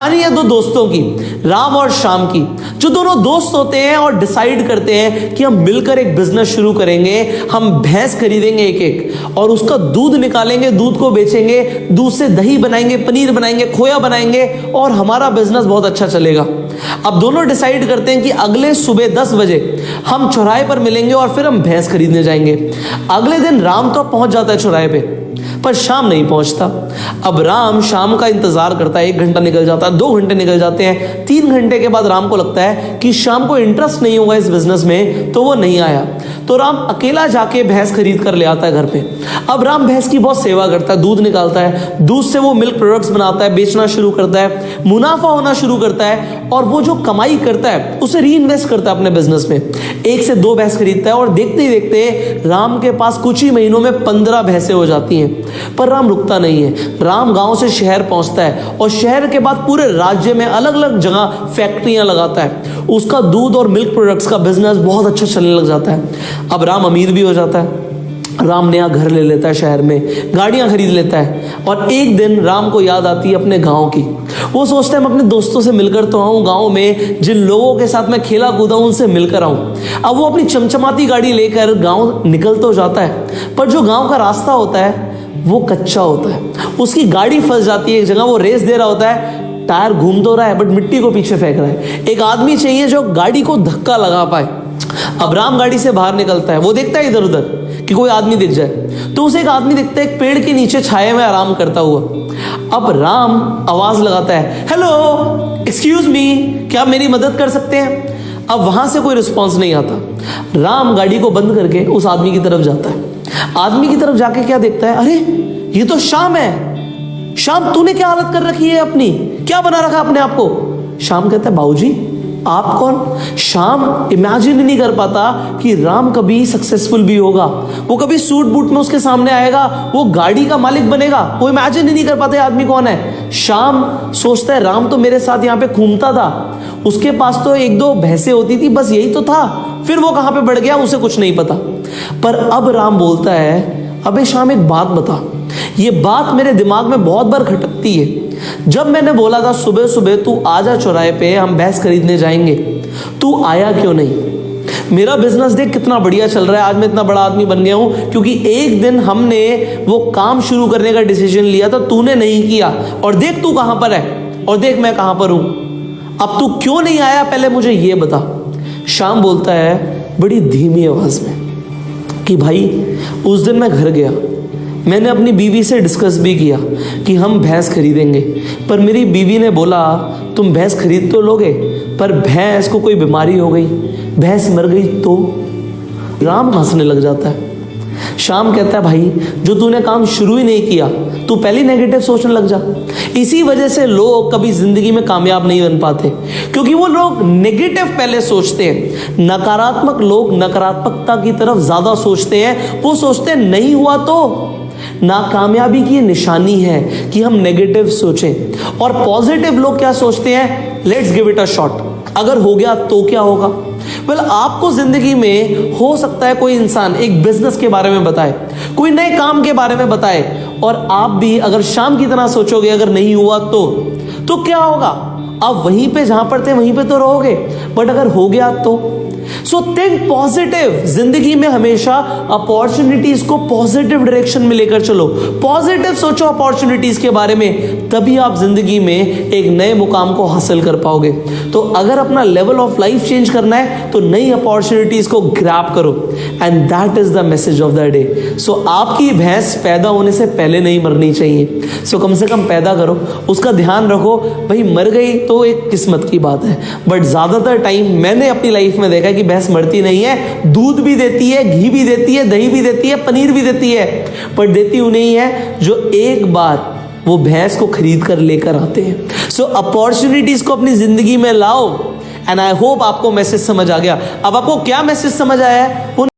कहानी है दो दोस्तों की, राम और श्याम की। जो दोनों दोस्त होते हैं और डिसाइड करते हैं कि हम मिलकर एक बिजनेस शुरू करेंगे। हम भैंस खरीदेंगे एक एक और उसका दूध निकालेंगे, दूध को बेचेंगे, दूध से दही बनाएंगे, पनीर बनाएंगे, खोया बनाएंगे और हमारा बिजनेस बहुत अच्छा चलेगा। अब दोनों डिसाइड करते हैं कि अगले सुबह 10 बजे हम चौराहे पर मिलेंगे और फिर हम भैंस खरीदने जाएंगे। अगले दिन राम तो पहुंच जाता है चौराहे पे, पर शाम नहीं पहुंचता। अब राम शाम का इंतजार करता है। 1 घंटा निकल जाता है, 2 घंटे निकल जाते हैं, 3 घंटे के बाद राम को लगता है कि शाम को इंटरेस्ट नहीं होगा इस बिजनेस में, तो वो नहीं आया। तो राम अकेला जाके भैंस खरीद कर ले आता है घर पे। अब राम भैंस की बहुत सेवा करता है, दूध निकालता है, दूध से वो मिल्क प्रोडक्ट्स बनाता है, बेचना शुरू करता है, मुनाफा होना शुरू करता है और वो जो कमाई करता है उसे री इन्वेस्ट करता है अपने बिजनेस में। 1 से 2 भैंस खरीदता है और देखते ही देखते राम के पास कुछ ही महीनों में 15 भैंसें हो जाती हैं। पर राम रुकता नहीं है। राम गांव से शहर पहुंचता है और शहर के बाद पूरे राज्य में अलग अलग जगह फैक्ट्रियां लगाता है। उसका दूध और मिल्क प्रोडक्ट्स का बिजनेस बहुत अच्छा चलने लग जाता है। अब राम अमीर भी हो जाता है। राम नया घर ले लेता है, शहर में गाड़ियां खरीद लेता है। और एक दिन राम को याद आती है अपने गांव की। वो सोचता है मैं अपने दोस्तों से मिलकर तो आऊं, गांव में जिन लोगों के साथ मैं खेला कूदा उनसे मिलकर आऊं। अब वो अपनी चमचमाती गाड़ी लेकर गांव निकल तो जाता है, पर जो गांव का रास्ता होता है वो कच्चा होता है। उसकी गाड़ी फंस जाती है एक जगह। वो रेस दे रहा होता है, टायर घूम तो रहा है बट मिट्टी को पीछे फेंक रहा है। एक आदमी चाहिए जो गाड़ी को धक्का लगा पाए। अब राम गाड़ी से बाहर निकलता है। वो देखता है इधर उधर कि कोई आदमी दिख जाए, तो उसे एक आदमी दिखता है एक पेड़ के नीचे छाए में आराम करता हुआ। अब राम आवाज लगाता है, हेलो एक्सक्यूज मी, क्या आप मेरी मदद कर सकते हैं? अब वहां से कोई रिस्पॉन्स नहीं आता। राम गाड़ी को बंद करके उस आदमी की तरफ जाता है। आदमी की तरफ जाके क्या देखता है, अरे ये तो श्याम है। श्याम, तूने क्या हालत कर रखी है अपनी, क्या बना रखा अपने आप को? श्याम कहता है, बाबूजी आप कौन? श्याम इमेजिन ही नहीं कर पाता कि राम कभी सक्सेसफुल भी होगा, वो कभी सूट बूट में उसके सामने आएगा, वो गाड़ी का मालिक बनेगा। वो इमेजिन ही नहीं कर पाता आदमी कौन है। श्याम सोचता है राम तो मेरे साथ यहाँ पे घूमता था, उसके पास तो 1-2 भैंसें होती थी, बस यही तो था, फिर वो कहां पे बढ़ गया उसे कुछ नहीं पता। पर अब राम बोलता है, अबे श्याम एक बात बता, ये बात मेरे दिमाग में बहुत बार खटकती है। जब मैंने बोला था सुबह सुबह तू आजा चौराहे पे, हम भैंस खरीदने जाएंगे, तू आया क्यों नहीं? मेरा बिजनेस देख कितना बढ़िया चल रहा है, आज मैं इतना बड़ा आदमी बन गया हूं क्योंकि एक दिन हमने वो काम शुरू करने का डिसीजन लिया था, तूने नहीं किया। और देख तू कहां पर है और देख मैं कहां पर हूं। अब तू क्यों नहीं आया, पहले मुझे ये बता। श्याम बोलता है बड़ी धीमी आवाज में कि भाई उस दिन मैं घर गया, मैंने अपनी बीवी से डिस्कस भी किया कि हम भैंस खरीदेंगे, पर मेरी बीवी ने बोला तुम भैंस खरीद तो लोगे, पर भैंस को कोई बीमारी हो गई, भैंस मर गई तो। राम हंसने लग जाता है। श्याम कहता है भाई जो तूने काम शुरू ही नहीं किया, तू पहले नेगेटिव सोचने लग जा। इसी वजह से लोग कभी जिंदगी में कामयाब नहीं बन पाते, क्योंकि वो लोग नेगेटिव पहले सोचते हैं। नकारात्मक लोग नकारात्मकता की तरफ ज्यादा सोचते हैं। वो सोचते हैं नहीं हुआ तो। नाकामयाबी की निशानी है कि हम नेगेटिव सोचें। और पॉजिटिव लोग क्या सोचते हैं, let's give it a shot, अगर हो गया तो क्या होगा। वेल आपको जिंदगी में हो सकता है कोई इंसान एक बिजनेस के बारे में बताए, कोई नए काम के बारे में बताए, और आप भी अगर शाम की तरह सोचोगे अगर नहीं हुआ तो क्या होगा? आप वहीं पे जहां पर थे वहीं पे तो रहोगे, बट अगर हो गया तो। So think positive. जिंदगी में हमेशा अपॉर्चुनिटीज को पॉजिटिव डायरेक्शन में लेकर चलो। पॉजिटिव सोचो अपॉर्चुनिटीज के बारे में, तभी आप जिंदगी में एक नए मुकाम को हासिल कर पाओगे। तो अगर अपना लेवल ऑफ लाइफ चेंज करना है तो नई अपॉर्चुनिटीज को ग्रैब करो, and that is the message of the day. So आपकी भैंस पैदा होने से पहले नहीं मरनी चाहिए। सो कम से कम पैदा करो, उसका ध्यान रखो। भाई मर गई तो एक किस्मत की बात है, बट ज्यादातर टाइम मैंने अपनी लाइफ में देखा कि भैंस मरती नहीं है। दूध भी देती है, घी भी देती है, दही भी देती है, पनीर भी देती है, पर देती उन्हें है जो एक बार वो भैंस को खरीद कर लेकर आते हैं। सो अपॉर्चुनिटीज को अपनी जिंदगी में लाओ, एंड आई होप आपको मैसेज समझ आ गया। अब आपको क्या मैसेज समझ आया है